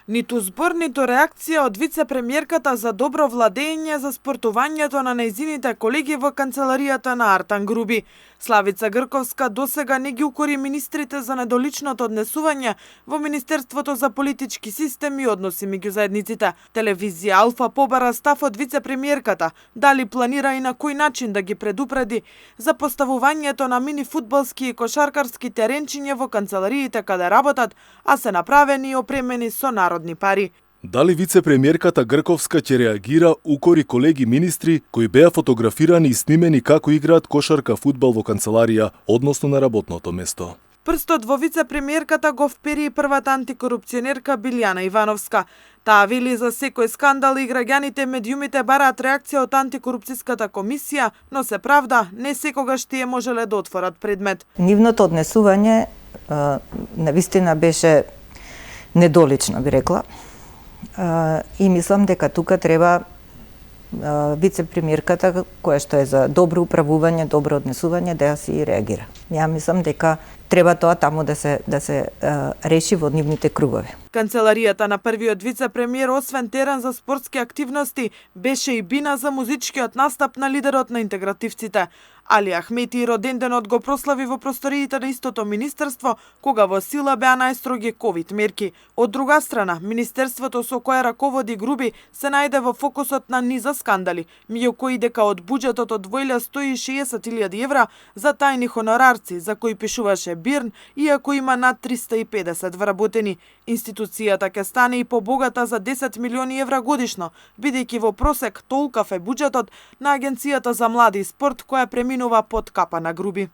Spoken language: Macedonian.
Ниту збор, ниту реакција од вице-премиерката за добро владење за спортувањето на нејзините колеги во канцеларијата на Артан Груби. Славица Грковска досега не ги укори министрите за недоличното однесување во Министерството за политички системи и односи меѓу заедниците. Телевизија Алфа побара став од вице-премиерката, дали планира и на кој начин да ги предупреди за поставувањето на мини фудбалски и кошаркарски теренчиња во канцелариите каде работат, а се направени и опремени со народни пари. Дали вице-премиерката Грковска ќе реагира, укори колеги министри кои беа фотографирани и снимени како играат кошарка фудбал во канцеларија, односно на работното место. Прстот во вице-премиерката го впери и првата антикорупционерка Билјана Ивановска. Таа вели за секој скандал и граѓаните медиумите бараат реакција од антикорупцијската комисија, но се правда, не секогаш тие можеле да отворат предмет. Нивното однесување навистина беше недолично, би рекла. И мислам дека тука треба вице-премиерката, која што е за добро управување, добро однесување, да си реагира. Ја мислам дека треба тоа таму да се реши во нивните кругови. Канцеларијата на првиот вице-премиер, освен терен за спортски активности, беше и бина за музичкиот настап на лидерот на интегративците. Али Ахмети роденденот го прослави во просториите на истото министерство, кога во сила беа најстроги ковид мерки. Од друга страна, министерството со кое раководи Груби се најде во фокусот на низа скандали, меѓу кои дека од буџетот одвоиле 160.000 евра за тајни хонорарци, за кои пишуваше Бирн, иако има над 350 вработени. Институцијата ќе стане и побогата за 10 милиони евра годишно, бидејќи во просек толкав е буџетот на Агенцијата за млади и спорт, која преминува под капа на Груби.